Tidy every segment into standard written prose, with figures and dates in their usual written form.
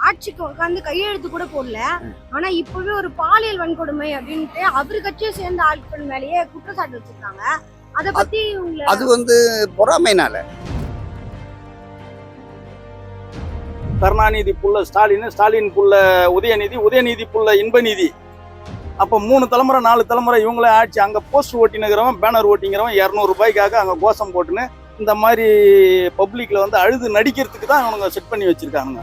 ஆட்சிக்கு உட்காந்து கையெழுத்து கூட போடல. ஆனா இப்பவே ஒரு பாலியல் வன்கொடுமை அப்படின்ட்டு அவரு கட்சியை சேர்ந்த ஆட்கள் மேலேயே குற்றச்சாட்டு வச்சிருக்காங்க. அத பத்தி அது பொறாமைனால. கருணாநிதி புள்ள ஸ்டாலின், ஸ்டாலின் புள்ள உதயநிதி, உதயநிதி புள்ள இன்பநிதி. அப்போ 3 தலைமுறை 4 தலைமுறை இவங்களே ஆட்சி. அங்கே போஸ்ட் ஓட்டினுக்கிறவன், பேனர் ஓட்டிங்கிறவன் 200 ரூபாய்க்காக அங்கே கோஷம் போட்டுன்னு இந்த மாதிரி பப்ளிக்ல வந்து அழுது நடிக்கிறதுக்கு தான் அவனுங்க செட் பண்ணி வச்சிருக்காங்க.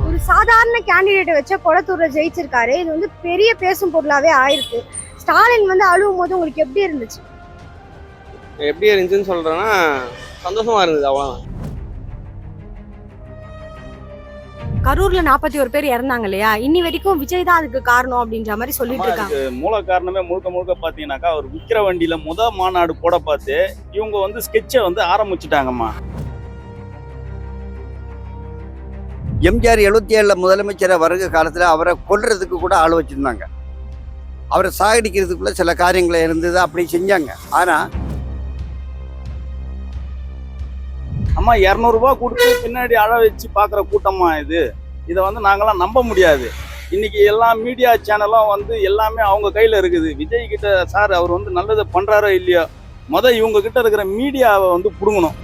ஒரு சாதாரண கேண்டிடேட்டை வச்ச கொளத்தூர்ல ஜெயிச்சிருக்காரு. இது வந்து பெரிய பேசும் பொருளாவே ஆயிருக்கு. ஸ்டாலின் வந்து அழுவும் போது உங்களுக்கு எப்படி இருந்துச்சு? எப்படி இருந்துச்சுன்னு சொல்றேன்னா சந்தோஷமா இருந்தது, அவ்வளவுதான். கரூர்ல 41 பேர் இறந்தாங்க இல்லையா? இன்னி வரைக்கும் விஜய் தான் அதுக்கு காரணம் அப்படின்ற மாதிரி சொல்லிட்டு இருக்காங்க. மூல காரணமே முழுக்க பாத்தீங்கன்னாக்கா அவர் விக்கிற வண்டியில மாநாடு போட பார்த்து இவங்க வந்து ஸ்கெட்சை வந்து ஆரம்பிச்சுட்டாங்கம்மா. எம்ஜிஆர் 77 முதலமைச்சரை வருக காலத்துல அவரை கொல்றதுக்கு கூட ஆள் வச்சிருந்தாங்க. அவரை சாகடிக்கிறதுக்குள்ள சில காரியங்களை இருந்தது, அப்படி செஞ்சாங்க. ஆனா அம்மா 200 ரூபாய் கொடுத்து பின்னாடி அழ வச்சு பாக்குற கூட்டமா இது. இதை வந்து நாங்கெல்லாம் நம்ப முடியாது. இன்னைக்கு எல்லா மீடியா சேனலும் வந்து எல்லாமே அவங்க கையில இருக்குது. விஜய் கிட்ட சார் அவர் வந்து நல்லதை பண்றாரோ இல்லையோ, இவங்க கிட்ட இருக்கிற மீடியாவை வந்து புடுங்கணும்.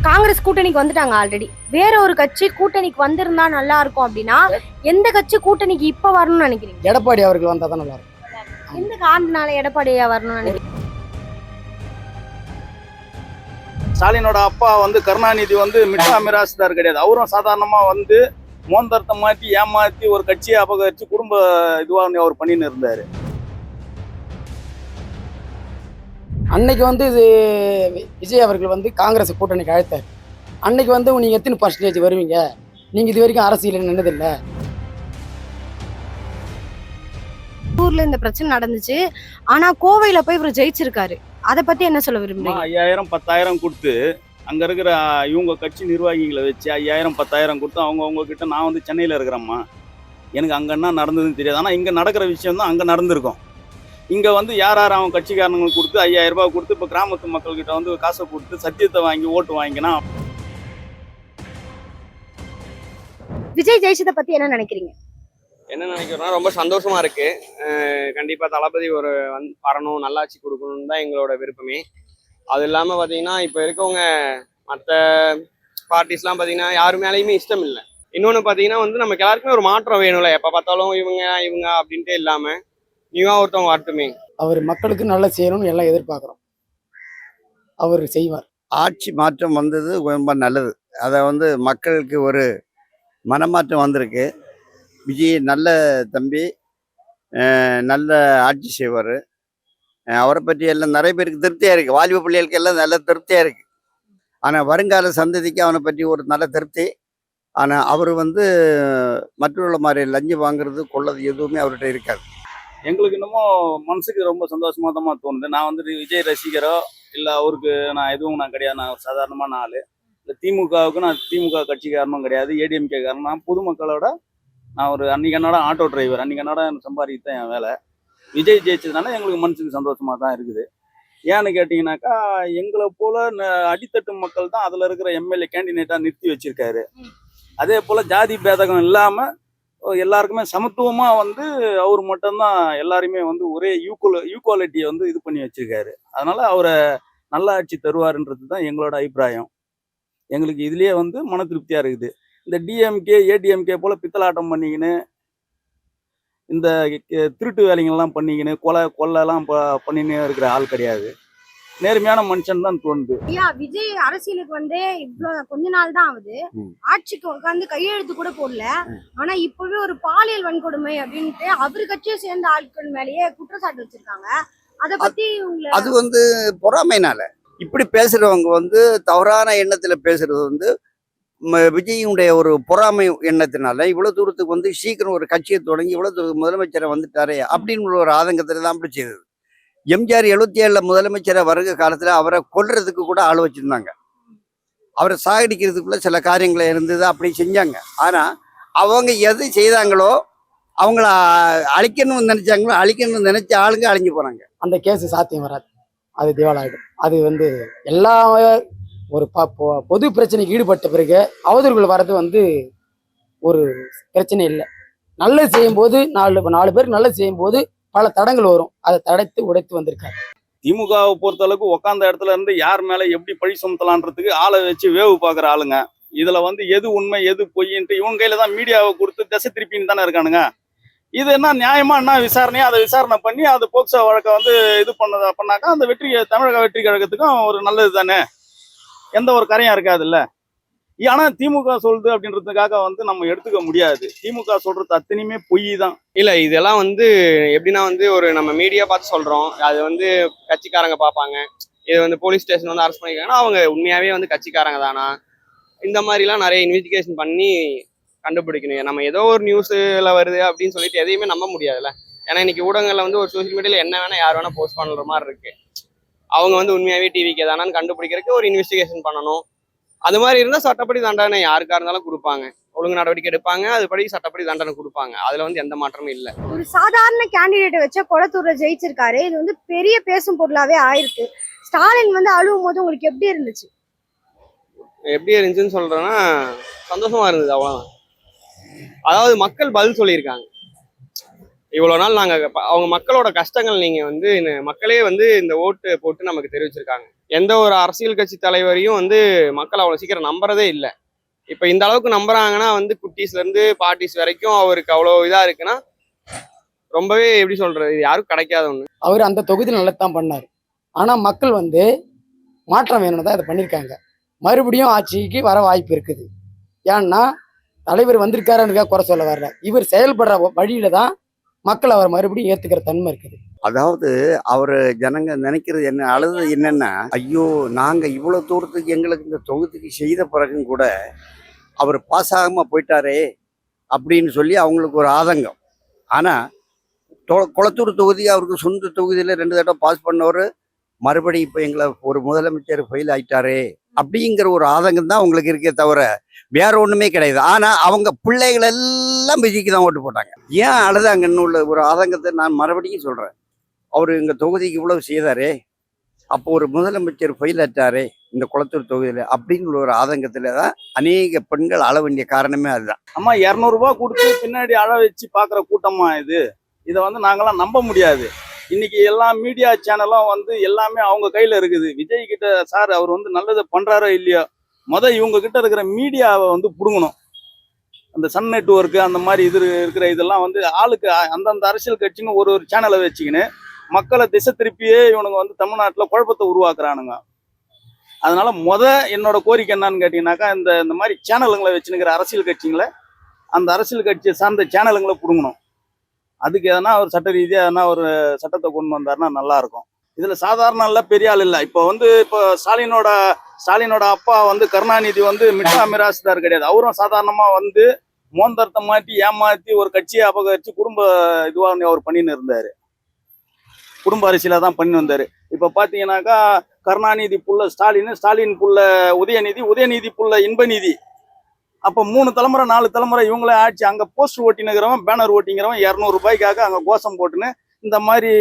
காங்கிரஸ் கூட்டணிக்கு வந்துட்டாங்க ஆல்ரெடி. வேற ஒரு கட்சி கூட்டணிக்கு வந்திருந்தா நல்லா இருக்கும் அப்படின்னா எந்த கட்சி கூட்டணிக்கு இப்ப வரணும்னு நினைக்கிறீங்க? எடப்பாடி அவர்கள் வந்தா தான் நல்லா இருக்கும். எந்த காரணத்தினால எடப்பாடியா வரணும்னு நினைக்கிறீங்க? ஸ்டாலினோட அப்பா வந்து கருணாநிதி வந்து மிட்டா மிராசுதார் கிடையாது. அவரும் சாதாரணமா வந்து மோந்தரத்தை மாற்றி ஏமாத்தி ஒரு கட்சியை அபகரிச்சு குடும்ப இதுவாக அவர் பண்ணின்னு இருந்தாரு. அன்னைக்கு வந்து இது விஜய் அவர்கள் வந்து காங்கிரஸ் கூட்டணிக்கு அழைத்தார். அன்னைக்கு வந்து நீங்க எத்தனை பர்சன்டேஜ் வருவீங்க, நீங்க இது வரைக்கும் அரசியல் நின்னதில்லை. ஊர்ல இந்த பிரச்சனை நடந்துச்சு, ஆனா கோவையில போய் இவர் ஜெயிச்சிருக்காரு. அதை பத்தி என்ன சொல்ல விரும்புறீங்க? 5000 10,000 கொடுத்து அங்க இருக்கிற இவங்க கட்சி நிர்வாகிகளை வச்சு 5000 10,000 கொடுத்து அவங்க கிட்ட நான் வந்து சென்னையில இருக்கிறேம்மா, எனக்கு அங்க என்ன நடந்ததுன்னு தெரியாது. ஆனா இங்க நடக்கிற விஷயம் தான் அங்க நடந்திருக்கும். இங்க வந்து யார் அவன் கட்சிக்காரங்களுக்கு கொடுத்து 5000 ரூபாய் கொடுத்து இப்ப கிராமத்து மக்கள் கிட்ட வந்து காசை கொடுத்து சத்தியத்தை வாங்கி ஓட்டு வாங்கினா. விஜய் ஜெயிச்சதை பத்தி என்ன நினைக்கிறீங்க? என்ன நினைக்கிறோம்னா ரொம்ப சந்தோஷமா இருக்கு. கண்டிப்பா தளபதி ஒரு வரணும், நல்லாட்சி கொடுக்கணும்னு தான் எங்களோட விருப்பமே. அது இல்லாம பாத்தீங்கன்னா இப்ப இருக்கவங்க மற்ற பார்ட்டிஸ்லாம் பாத்தீங்கன்னா யாரு மேலேயுமே இஷ்டம் இல்லை. இன்னொன்னு பாத்தீங்கன்னா வந்து நமக்கு எல்லாருக்குமே ஒரு மாற்றம் வேணும்ல. எப்ப பார்த்தாலும் இவங்க அப்படின்ட்டே இல்லாம நீவா ஒருத்தவங்க வரட்டுமே. அவர் மக்களுக்கு நல்லா செய்யணும்னு எல்லாம் எதிர்பார்க்கிறோம். அவர் செய்வார். ஆட்சி மாற்றம் வந்தது ரொம்ப நல்லது. அதை வந்து மக்களுக்கு ஒரு மனமாற்றம் வந்திருக்கு. விஜய் நல்ல தம்பி, நல்ல ஆட்சி செய்வார். அவரை பற்றி எல்லாம் நிறைய பேருக்கு திருப்தியாக இருக்குது. வாலிப பிள்ளைகளுக்கு எல்லாம் நல்ல திருப்தியாக இருக்குது. ஆனால் வருங்கால சந்ததிக்கு அவனை பற்றி ஒரு நல்ல திருப்தி. ஆனால் அவர் வந்து மற்றவர்கள மாதிரி லஞ்சம் வாங்குறது கொள்ளது எதுவுமே அவர்கிட்ட இருக்காது. எங்களுக்கு இன்னமும் மனசுக்கு ரொம்ப சந்தோஷமா தான் தோணுது. நான் வந்து விஜய் ரசிகரோ இல்லை அவருக்கு நான் எதுவும் நான் கிடையாது. நான் ஒரு சாதாரணமான ஆள். இந்த திமுகவுக்கு நான் திமுக கட்சிக்காரனும் கிடையாது, ஏடிஎம்கே காரணம். நான் பொதுமக்களோட நான் ஒரு அன்னைக்கு என்னோட ஆட்டோ டிரைவர். அன்னைக்கு என்னோட சம்பாதித்தான் என் வேலை. விஜய் ஜெயிச்சதுனால எங்களுக்கு மனசுக்கு சந்தோஷமா தான் இருக்குது. ஏன்னு கேட்டிங்கனாக்கா எங்களை போல அடித்தட்டு மக்கள் தான் அதில் இருக்கிற எம்எல்ஏ கேண்டிடேட்டாக நிறுத்தி வச்சிருக்காரு. அதே போல் ஜாதி பேதகம் இல்லாமல் எல்லாருக்குமே சமத்துவமாக வந்து அவர் மட்டும்தான் எல்லாருமே வந்து ஒரே ஈக்குவாலிட்டியை வந்து இது பண்ணி வச்சிருக்காரு. அதனால அவரை நல்ல ஆட்சி தருவாருன்றது தான் எங்களோட அபிப்பிராயம். எங்களுக்கு இதுலேயே வந்து மன திருப்தியாக இருக்குது. இந்த டிஎம்கே ஏடிஎம்கே போல் பித்தலாட்டம் பண்ணிக்கின்னு இந்த திருட்டு வேலைங்கள்லாம் பண்ணிக்கின்னு கொள்ளைலாம் பண்ணின்னு இருக்கிற ஆள் கிடையாது. நேர்மையான மனுஷன் தான் தோணுது. ஐயா, விஜய் அரசியலுக்கு வந்து இவ்வளவு கொஞ்ச நாள் தான் ஆகுது. ஆட்சிக்கு உட்காந்து கையெழுத்து கூட போடல. ஆனா இப்பவே ஒரு பாலியல் வன்கொடுமை அப்படின்ட்டு அவரு கட்சியை சேர்ந்த ஆட்கள் மேலேயே குற்றச்சாட்டு வச்சிருக்காங்க. அத பத்தி அது பொறாமைனால. இப்படி பேசுறவங்க வந்து தவறான எண்ணத்துல பேசுறது வந்து விஜயினுடைய ஒரு பொறாமை எண்ணத்தினால இவ்வளவு தூரத்துக்கு வந்து சீக்கிரம் ஒரு கட்சியை தொடங்கி இவ்வளவு தூரத்துக்கு முதலமைச்சரை வந்துட்டாரே அப்படின்னு ஒரு ஆதங்கத்துல தான் அப்படி செய்தது. எம்ஜிஆர் 77 முதலமைச்சரை வருக காலத்துல அவரை கொல்றதுக்கு கூட ஆள் வச்சிருந்தாங்க. அவரை சாகடிக்கிறதுக்குள்ள சில காரியங்களை இருந்தது, அப்படி செஞ்சாங்க. ஆனா அவங்க எது செய்தாங்களோ அவங்கள அழிக்கணும்னு நினைச்சாங்களோ அழிக்கணும்னு நினைச்ச ஆளுங்க அழிஞ்சு போறாங்க. அந்த கேஸ் சாத்தியம் வராது, அது திவாலாயிடும். அது வந்து எல்லா ஒரு பொது பிரச்சனைக்கு ஈடுபட்ட பிறகு அவதூறுகள் வர்றது வந்து ஒரு பிரச்சனை இல்லை. நல்லது செய்யும்போது நாலு பேருக்கு நல்லது செய்யும்போது பல தடங்கள் வரும், அதை தடைத்து உடைத்து வந்திருக்காரு. திமுகவை பொறுத்த அளவுக்கு உட்காந்த இடத்துல இருந்து யார் மேல எப்படி பழி சுமத்தலான்றதுக்கு ஆளை வச்சு வேவு பார்க்குற ஆளுங்க. இதுல வந்து எது உண்மை எது பொய்ன்ட்டு இவங்க கையில தான் மீடியாவை கொடுத்து திசை திருப்பின்னு தானே இருக்கானுங்க. இது என்ன நியாயமா என்ன விசாரணையா அதை விசாரணை பண்ணி அது போக்சோ வழக்கை வந்து இது பண்ணாக்கா அந்த தமிழக வெற்றி கழகத்துக்கும் ஒரு நல்லது தானே, எந்த ஒரு கரையும் இருக்காது இல்ல. ஆனா திமுக சொல்லுது அப்படின்றதுக்காக வந்து நம்ம எடுத்துக்க முடியாது. திமுக சொல்றது அத்தனையுமே பொய் தான். இல்ல இதெல்லாம் வந்து எப்படின்னா வந்து ஒரு நம்ம மீடியா பார்த்து சொல்றோம், அது வந்து கட்சிக்காரங்க பார்ப்பாங்க. இது வந்து போலீஸ் ஸ்டேஷன் வந்து அரெஸ்ட் பண்ணிக்கிறாங்கன்னா அவங்க உண்மையாவே வந்து கட்சிக்காரங்க தானா, இந்த மாதிரிலாம் நிறைய இன்வெஸ்டிகேஷன் பண்ணி கண்டுபிடிக்கணும். நம்ம ஏதோ ஒரு நியூஸ்ல வருது அப்படின்னு சொல்லிட்டு எதையுமே நம்ப முடியாதுல்ல. ஏன்னா இன்னைக்கு ஊடகங்கள்ல வந்து ஒரு சோசியல் மீடியால என்ன வேணா யார் வேணா போஸ்ட் பண்ணுற மாதிரி இருக்கு. அவங்க வந்து உண்மையாவே டிவிக்கு தானான்னு கண்டுபிடிக்கிறதுக்கு ஒரு இன்வெஸ்டிகேஷன் பண்ணணும். அது மாதிரி இருந்தால் சட்டப்படி தண்டனை யாருக்கா இருந்தாலும் கொடுப்பாங்க, ஒழுங்கு நடவடிக்கை எடுப்பாங்க, அதுபடி சட்டப்படி தண்டனை கொடுப்பாங்க. அதுல வந்து எந்த மாற்றமும் இல்லை. ஒரு சாதாரண கேண்டிடேட்டை வச்ச கொளத்தூர்ல ஜெயிச்சிருக்காரு. இது வந்து பெரிய பேசும் பொருளாவே ஆயிருக்கு. ஸ்டாலின் வந்து அழுவும் போது உங்களுக்கு எப்படி இருந்துச்சு? எப்படி இருந்துச்சுன்னு சொல்றேன்னா சந்தோஷமா இருந்தது, அவ்வளவுதான். அதாவது மக்கள் பதில் சொல்லியிருக்காங்க. இவ்வளவு நாள் நாங்க அவங்க மக்களோட கஷ்டங்கள் நீங்க வந்து மக்களே வந்து இந்த ஓட்டு போட்டு நமக்கு தெரிவிச்சிருக்காங்க. எந்த ஒரு அரசியல் கட்சி தலைவரையும் வந்து மக்கள் அவ்வளவு சீக்கிரம் நம்புறதே இல்லை. இப்ப இந்த அளவுக்கு நம்புறாங்கன்னா வந்து குட்டீஸ்ல இருந்து பார்ட்டிஸ் வரைக்கும் அவருக்கு அவ்வளவு இதா இருக்குன்னா ரொம்பவே எப்படி சொல்றது, யாரும் கிடைக்காத ஒண்ணு. அவர் அந்த தொகுதி நல்லதான் பண்ணார். ஆனா மக்கள் வந்து மாற்றம் வேணும்னு தான் இதை பண்ணியிருக்காங்க. மறுபடியும் ஆட்சிக்கு வர வாய்ப்பு இருக்குது. ஏன்னா தலைவர் வந்திருக்காருன்னு குறை சொல்ல வர்ற, இவர் செயல்படுற வழியில தான் மக்கள் அவர் மறுபடியும் ஏத்துக்கிற தன்மை இருக்குது. அதாவது அவர் ஜனங்க நினைக்கிறது என்ன, அழுது என்னன்னா, ஐயோ நாங்க இவ்வளவு தூரத்துக்கு எங்களுக்கு இந்த தொகுதிக்கு செய்த பிறகும் கூட அவர் பாஸ் ஆகாம போயிட்டாரே அப்படின்னு சொல்லி அவங்களுக்கு ஒரு ஆதங்கம். ஆனா கொளத்தூர் தொகுதி அவருக்கு சொந்த தொகுதியில 2 தடவை பாஸ் பண்ணவர் மறுபடியும் இப்போ எங்களை ஒரு முதலமைச்சர் ஃபெயில் ஆயிட்டாரே அப்படிங்கிற ஒரு ஆதங்கம் தான் உங்களுக்கு இருக்கே தவிர வேற ஒண்ணுமே கிடையாது. ஆனா அவங்க பிள்ளைகள் எல்லாம் விஜய்க்கு தான் ஓட்டு போட்டாங்க. ஏன் அழுதாங்கன்னு உள்ள ஒரு ஆதங்கத்தை நான் மறுபடியும் சொல்றேன். அவர் எங்க தொகுதிக்கு இவ்வளவு செய்தாரே, அப்போ ஒரு முதலமைச்சர் ஃபெயில் ஆயிட்டாரே இந்த குளத்தூர் தொகுதியில அப்படின்னு ஒரு ஆதங்கத்துல தான் அநேக பெண்கள் அழ வேண்டிய காரணமே அதுதான். அம்மா 200 ரூபாய் கொடுத்து பின்னாடி அழ வச்சு பாக்குற கூட்டமா இது. இதை வந்து நாங்களாம் நம்ப முடியாது. இன்னைக்கு எல்லா மீடியா சேனலும் வந்து எல்லாமே அவங்க கையில இருக்குது. விஜய் கிட்ட சார் அவர் வந்து நல்லதை பண்றாரோ இல்லையோ, இவங்க கிட்ட இருக்கிற மீடியாவை வந்து புடுங்கணும். அந்த சன் நெட்வொர்க்கு அந்த மாதிரி இது இருக்கிற இதெல்லாம் வந்து ஆளுக்கு அந்தந்த அரசியல் கட்சின்னு ஒரு சேனலை வச்சுக்கின்னு மக்களை திசை திருப்பியே இவனுங்க வந்து தமிழ்நாட்டில் குழப்பத்தை உருவாக்குறானுங்க. அதனால என்னோட கோரிக்கை என்னன்னு கேட்டீங்கன்னாக்கா, இந்த மாதிரி சேனலுங்களை வச்சுன்னுக்கிற அரசியல் கட்சிங்களை அந்த அரசியல் கட்சியை சார்ந்த சேனலுங்களை புடுங்கணும். அதுக்கு எதனா ஒரு சட்ட ரீதியாக எதனா ஒரு சட்டத்தை கொண்டு வந்தாருன்னா நல்லா இருக்கும். இதுல சாதாரண இல்ல, பெரிய ஆள் இல்லை. இப்போ ஸ்டாலினோட அப்பா வந்து கருணாநிதி வந்து மிட்டா மிராசுதார் கிடையாது. அவரும் சாதாரணமா வந்து மோந்தரத்தை மாற்றி ஏமாற்றி ஒரு கட்சியை அபகரிச்சு குடும்ப இதுவாக அவர் பண்ணின்னு இருந்தாரு. குடும்ப அரசியலாக தான் பண்ணி வந்தாரு. இப்ப பாத்தீங்கன்னாக்கா கருணாநிதி புள்ள ஸ்டாலின் புள்ள உதயநிதி புள்ள இன்பநிதி. அப்போ 3 தலைமுறை 4 தலைமுறை இவங்களே ஆட்சி. அங்க போஸ்டர் ஓட்டினுக்கிறவன் பேனர் ஓட்டிங்கிறவன் 200 ரூபாய்க்காக அங்க கோஷம் போட்டுன்னு இந்த மாதிரி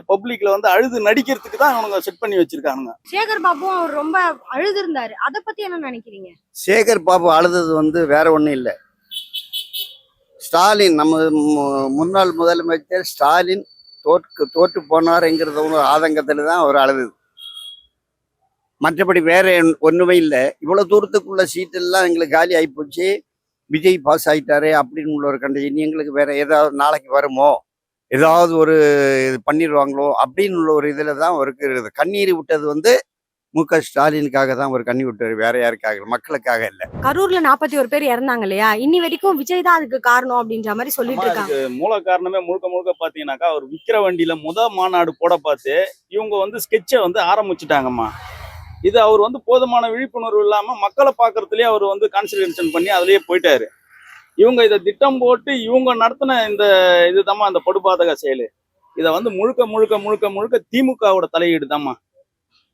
பப்ளிக்ல வந்து அழுது நடிக்கிறதுக்கு தான் இவனுங்க செட் பண்ணி வச்சிருக்கானுங்க. சேகர் பாபு அவர் ரொம்ப அழுது இருந்தாரு. அதை பத்தி என்ன நினைக்கிறீங்க? சேகர் பாபு அழுதது வந்து வேற ஒண்ணும் இல்லை. ஸ்டாலின் நம்ம முன்னாள் முதலமைச்சர் ஸ்டாலின் தோற்று போனாருங்கிறத ஒரு ஆதங்கத்துல தான் அவர் அழுது. மற்றபடி வேற ஒண்ணுமே இல்லை. இவ்வளவு தூரத்துக்குள்ள சீட்டெல்லாம் எங்களுக்கு காலி ஆகிப்போச்சு, விஜய் பாஸ் ஆயிட்டாரு அப்படின்னு உள்ள ஒரு கண்டிஷன். எங்களுக்கு வேற ஏதாவது நாளைக்கு வருமோ, ஏதாவது ஒரு இது பண்ணிடுவாங்களோ அப்படின்னு உள்ள ஒரு இதுல தான் அவருக்கு கண்ணீர் விட்டது வந்து மு.க. ஸ்டாலினுக்காக தான் அவர் கண்ணீர் விட்டாரு, வேற யாருக்காக, மக்களுக்காக இல்லை. கரூர்ல 41 பேர் இறந்தாங்க இல்லையா, இன்னி வரைக்கும் விஜய் தான் அதுக்கு காரணம் அப்படின்ற மாதிரி சொல்லிட்டு இருக்காங்க. மூல காரணமே முழுக்க பாத்தீங்கன்னாக்கா, அவர் விக்கிற வண்டியில மாநாடு போட பார்த்து இவங்க வந்து ஸ்கெட்சை வந்து ஆரம்பிச்சுட்டாங்கம்மா. இது அவர் வந்து போதுமான விழிப்புணர்வு இல்லாம மக்களை பாக்குறதுலயே அவர் வந்து கான்சன்ட்ரேஷன் பண்ணி அதுலயே போயிட்டாரு. இவங்க இதை திட்டம் போட்டு இவங்க நடத்தின இந்த இதுதாம்மா அந்த படுபாதக செயல். இதை வந்து முழுக்க திமுகவோட தலையீடு தாம்மா.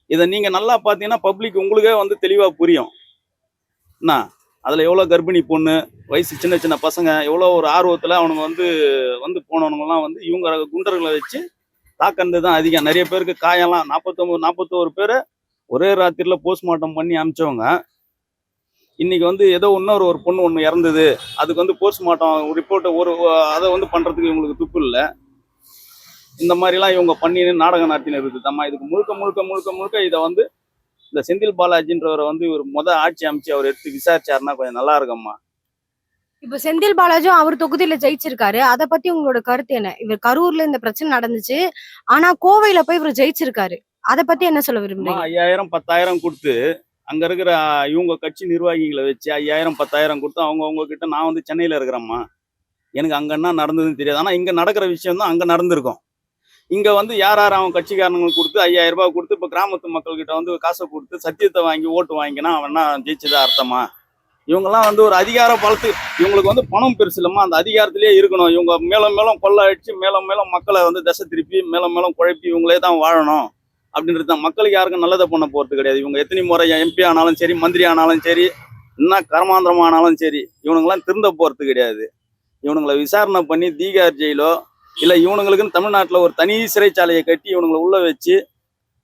இதை நீங்க நல்லா பாத்தீங்கன்னா பப்ளிக் உங்களுக்கே வந்து தெளிவா புரியும். என்ன அதுல எவ்வளவு கர்ப்பிணி பொண்ணு, வயசு சின்ன பசங்க, எவ்வளவு ஒரு ஆர்வத்துல அவனுங்க வந்து போனவனுங்கெல்லாம் வந்து இவங்க குண்டர்களை வச்சு தாக்கந்து தான் அதிகம். நிறைய பேருக்கு காயம்லாம் 41 பேரை ஒரே ராத்திரில போஸ்ட்மார்ட்டம் பண்ணி அனுப்பிச்சவங்க இன்னைக்கு வந்து ஏதோ ஒரு பொண்ணு ஒன்று இறந்தது, அதுக்கு வந்து போஸ்ட்மார்ட்டம் ரிப்போர்ட்டை அதை வந்து பண்றதுக்கு இவங்களுக்கு துப்பு இல்லை. இந்த மாதிரிலாம் இவங்க பண்ணி நாடகம் நடத்தினது இருக்குதாம்மா. இதுக்கு முழுக்க முழுக்க முழுக்க முழுக்க இதை வந்து இந்த செந்தில் பாலாஜின்றவரை வந்து இவர் ஆட்சி அமைச்சு அவர் எடுத்து விசாரிச்சாருன்னா கொஞ்சம் நல்லா இருக்கும்மா. இப்ப செந்தில் பாலாஜியும் அவர் தொகுதியில ஜெயிச்சிருக்காரு. அத பத்தி உங்களோட கருத்து என்ன? இவர் கரூர்ல இந்த பிரச்சனை நடந்துச்சு, ஆனா கோவையில போய் இவர் ஜெயிச்சிருக்காரு. அத பத்தி என்ன சொல்ல விரும்புறீங்க? 5000 10,000 கொடுத்து அங்க இருக்கிற இவங்க கட்சி நிர்வாகிகளை வச்சு 5000 10,000 கொடுத்து அவங்க கிட்ட நான் வந்து சென்னையில இருக்கிறேம்மா, எனக்கு அங்க என்ன நடந்ததுன்னு தெரியாது. ஆனா இங்க நடக்கிற விஷயம் தான் அங்க நடந்திருக்கும். இங்க வந்து யார் அவங்க கட்சிக்காரங்களுக்கு கொடுத்து 5000 ரூபாய் கொடுத்து இப்ப கிராமத்து மக்கள் கிட்ட வந்து காசை கொடுத்து சத்தியத்தை வாங்கி ஓட்டு வாங்கினா அவன் என்ன ஜெயிச்சதா அர்த்தமா? இவங்கெல்லாம் வந்து ஒரு அதிகார பலத்து, இவங்களுக்கு வந்து பணம் பெருசு இல்லைம்மா, அந்த அதிகாரத்திலேயே இருக்கணும். இவங்க மேலும் மேலும் கொள்ளை அடிச்சு மேலும் மேலும் மக்களை வந்து திசை திருப்பி மேலும் மேலும் குழப்பி இவங்களே தான் வாழணும் அப்படின்றது தான். மக்களுக்கு யாருக்கும் நல்லதை பண்ண போறது கிடையாது. இவங்க எத்தனை முறை எம்பி ஆனாலும் சரி, மந்திரி ஆனாலும் சரி, என்ன கர்மாந்திரம் ஆனாலும் சரி, இவனுங்கெல்லாம் திருந்த போறது கிடையாது. இவனுங்களை விசாரணை பண்ணி தீகார் ஜெயிலோ இல்லை இவனுங்களுக்குன்னு தமிழ்நாட்டில் ஒரு தனி சிறைச்சாலையை கட்டி இவனுங்களை உள்ள வச்சு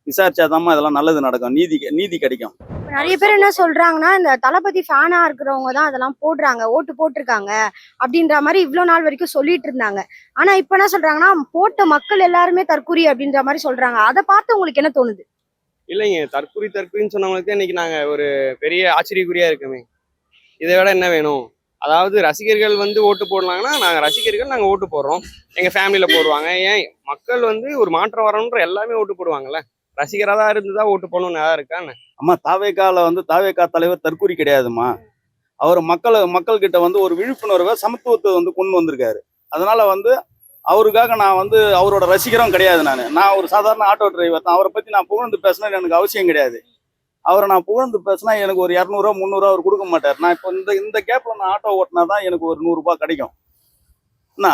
விசாரிச்சாதாம்மா இதெல்லாம் நல்லது நடக்கும், நீதி கிடைக்கும். நிறைய பேர் என்ன சொல்றாங்கன்னா, இந்த தளபதி ஃபேனா இருக்கிறவங்க தான் அதெல்லாம் போடுறாங்க, ஓட்டு போட்டிருக்காங்க அப்படின்ற மாதிரி இவ்வளவு நாள் வரைக்கும் சொல்லிட்டு இருந்தாங்க. ஆனா இப்ப என்ன சொல்றாங்கன்னா, போட்ட மக்கள் எல்லாருமே தற்குறி அப்படின்ற மாதிரி சொல்றாங்க. அதை பார்த்து உங்களுக்கு என்ன தோணுது? இல்லைங்க, தற்குறின்னு சொன்னவங்களுக்கு இன்னைக்கு நாங்க ஒரு பெரிய ஆச்சரியக்குறியா இருக்குமே. இதை விட என்ன வேணும்? அதாவது ரசிகர்கள் வந்து ஓட்டு போடலாங்கன்னா நாங்க ஓட்டு போடுறோம், எங்க ஃபேமிலியில போடுவாங்க. ஏன் மக்கள் வந்து ஒரு மாற்றம் வரணுன்ற எல்லாமே ஓட்டு போடுவாங்கல்ல. ரசிகராக தான் இருந்துதான் ஓட்டு போடணும்னு யாரா இருக்கான்னு? அம்மா, தாவேக்கால வந்து தாவேக்கா தலைவர் தற்கூரி கிடையாதுமா. அவர் மக்கள் கிட்ட வந்து ஒரு விழிப்புணர்வை சமத்துவத்தை வந்து கொண்டு வந்திருக்காரு. அதனால வந்து அவருக்காக நான் வந்து அவரோட ரசிகரும் கிடையாது. நான் ஒரு சாதாரண ஆட்டோ டிரைவர் தான். அவரை பத்தி நான் புகழ்ந்து பேசினா எனக்கு அவசியம் கிடையாது. அவரை நான் புகழ்ந்து பேசினா எனக்கு ஒரு 200 300 அவர் கொடுக்க மாட்டார். நான் இப்போ இந்த கேப்ல நான் ஆட்டோ ஓட்டினா தான் எனக்கு ஒரு 100 ரூபாய் கிடைக்கும். என்ன,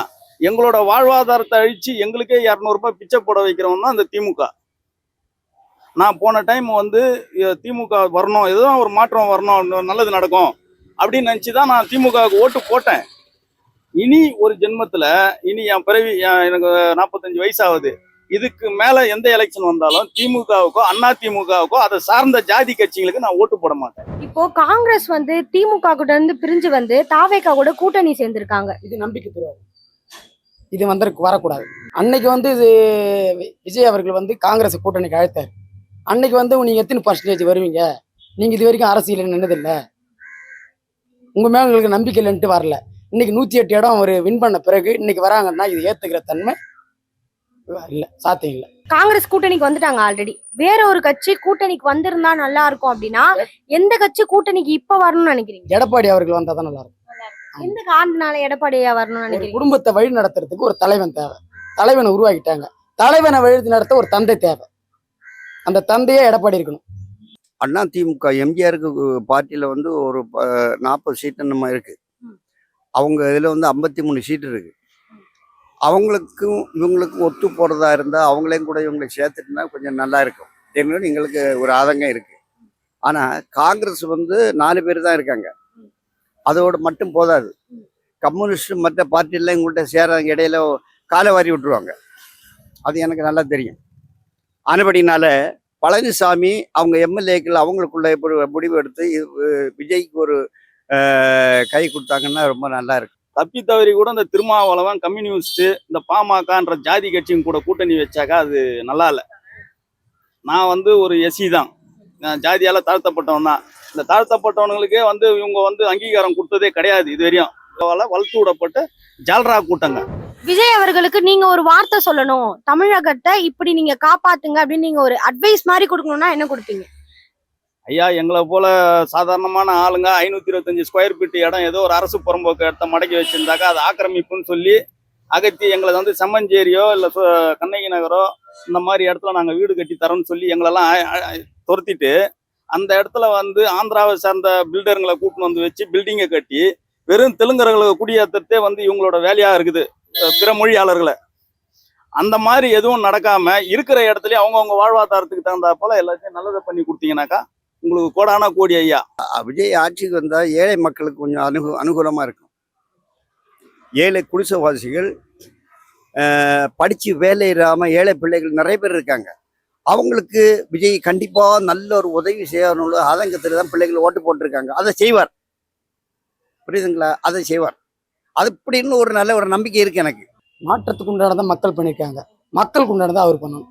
எங்களோட வாழ்வாதாரத்தை அழிச்சு எங்களுக்கே 200 ரூபாய் பிச்சை போட வைக்கிறவன் தான் இந்த திமுக. நான் போன டைம் வந்து திமுக வரணும், ஏதோ ஒரு மாற்றம் வரணும், நல்லது நடக்கும் அப்படின்னு நினச்சிதான் நான் திமுகவுக்கு ஓட்டு போட்டேன். இனி ஒரு ஜென்மத்தில் இனி என் பிறவி எனக்கு 45 வயசு ஆகுது. இதுக்கு மேலே எந்த எலெக்ஷன் வந்தாலும் திமுகவுக்கோ அண்ணா திமுகவுக்கோ அதை சார்ந்த ஜாதி கட்சிகளுக்கு நான் ஓட்டு போட மாட்டேன். இப்போ காங்கிரஸ் வந்து திமுக கூட இருந்து பிரிஞ்சு வந்து தாவேக்கா கூட கூட்டணி சேர்ந்திருக்காங்க. இது நம்பிக்கை துரோகம். இது வந்து வரக்கூடாது. அன்னைக்கு வந்து இது விஜய் அவர்கள் வந்து காங்கிரஸ் கூட்டணிக்கு அழைத்தார். அன்னைக்கு வந்து நீங்க எத்தனை பர்சன்டேஜ் வருவீங்க, நீங்க இது வரைக்கும் அரசியல் நின்னதில்லை, உங்க மேல உங்களுக்கு நம்பிக்கை இல்லைன்ட்டு வரல. இன்னைக்கு 108 இடம் அவர் வின் பண்ண பிறகு இன்னைக்கு வராங்கன்னா இது ஏத்துக்கிற தன்மை இல்ல, சாத்தியம் இல்லை. காங்கிரஸ் கூட்டணிக்கு வந்துட்டாங்க ஆல்ரெடி. வேற ஒரு கட்சி கூட்டணிக்கு வந்திருந்தா நல்லா இருக்கும் அப்படின்னா எந்த கட்சி கூட்டணிக்கு இப்ப வரணும்னு நினைக்கிறீங்க? எடப்பாடி அவர்கள் வந்தா தான் நல்லா இருக்கும். எந்த காரணத்தினால எடப்பாடியா வரணும்னு நினைக்கிறீங்க? குடும்பத்தை வழி நடத்துறதுக்கு ஒரு தலைவன் தேவை. தலைவனை உருவாக்கிட்டாங்க. தலைவனை வழி நடத்த ஒரு தந்தை தேவை. அந்த தந்தையே எடப்பாடி இருக்கணும். அண்ணா திமுக எம்ஜிஆருக்கு பார்ட்டியில் வந்து ஒரு 40 சீட்டு நம்ம இருக்கு. அவங்க இதில் வந்து 53 சீட்டு இருக்கு. அவங்களுக்கும் இவங்களுக்கும் ஒத்து போகிறதா இருந்தால் அவங்களையும் கூட இவங்களை சேர்த்துட்டுனா கொஞ்சம் நல்லா இருக்கும் எங்களுக்கு எங்களுக்கு ஒரு ஆதங்கம் இருக்கு. ஆனால் காங்கிரஸ் வந்து 4 பேர் தான் இருக்காங்க. அதோடு மட்டும் போதாது. கம்யூனிஸ்ட் மற்ற பார்ட்டியெல்லாம் எங்கள்கிட்ட சேராங்க, இடையில காலை வாரி விட்டுருவாங்க. அது எனக்கு நல்லா தெரியும். ஆனபடினால பழனிசாமி அவங்க எம்எல்ஏக்கள் அவங்களுக்குள்ள முடிவு எடுத்து விஜய்க்கு ஒரு கை கொடுத்தாங்கன்னா ரொம்ப நல்லா இருக்கும். தப்பி தவறி கூட இந்த திருமாவளவன் கம்யூனிஸ்ட் இந்த பாமகன்ற ஜாதி கட்சியும் கூட கூட்டணி வச்சாக்கா அது நல்லா இல்லை. நான் வந்து ஒரு எஸ்சி தான், நான் ஜாதியால தாழ்த்தப்பட்டவன் தான். இந்த தாழ்த்தப்பட்டவனுங்களுக்கே வந்து இவங்க வந்து அங்கீகாரம் கொடுத்ததே கிடையாது இது வரையும். வளர்த்து விடப்பட்ட ஜால்ரா கூட்டங்க. விஜய் அவர்களுக்கு நீங்க ஒரு வார்த்தை சொல்லணும், தமிழகத்தை இப்படி நீங்க காப்பாத்துங்க அப்படின்னு நீங்க ஒரு அட்வைஸ் மாதிரி கொடுக்கணும்னா என்ன கொடுப்பீங்க? ஐயா, எங்களை போல சாதாரணமான ஆளுங்க 525 ஸ்கொயர் ஃபீட் இடம் ஏதோ ஒரு அரசு புறம்போக்கு இடத்த மடக்கி வச்சிருந்தாக்கா அது ஆக்கிரமிப்புன்னு சொல்லி அகத்தி எங்களை வந்து செம்மஞ்சேரியோ இல்லை கண்ணகி நகரோ இந்த மாதிரி இடத்துல நாங்கள் வீடு கட்டி தரோம்னு சொல்லி எங்களெல்லாம் துரத்திட்டு அந்த இடத்துல வந்து ஆந்திராவை சார்ந்த பில்டருங்களை கூட்டின்னு வந்து வச்சு பில்டிங்கை கட்டி வெறும் தெலுங்கர்களை குடியேற்றத்தே வந்து இவங்களோட வேலையாக இருக்குது, பிற மொழியாளர்களை. அந்த மாதிரி எதுவும் நடக்காம இருக்கிற இடத்துலயே அவங்கவுங்க வாழ்வாதாரத்துக்கு தகுந்தா போல எல்லாத்தையும் நல்லதை பண்ணி கொடுத்தீங்கன்னாக்கா உங்களுக்கு கோடான கோடி ஐயா. விஜய் ஆட்சிக்கு வந்தால் ஏழை மக்களுக்கு கொஞ்சம் அனுகூலமாக இருக்கும். ஏழை குடிசைவாசிகள் படித்து வேலை இல்லாமல் ஏழை பிள்ளைகள் நிறைய பேர் இருக்காங்க. அவங்களுக்கு விஜய் கண்டிப்பா நல்ல ஒரு உதவி செய்யணும்னு ஆதங்கத்துல தான் பிள்ளைகள் ஓட்டு போட்டிருக்காங்க. அதை செய்வார். புரியுதுங்களா? அதை செய்வார். அது இப்படின்னு ஒரு நல்ல ஒரு நம்பிக்கை இருக்கு எனக்கு. மாற்றத்துக்கு உண்டானதை மக்கள் பண்ணியிருக்காங்க, மக்களுக்கு உண்டானதை அவர் பண்ணணும்.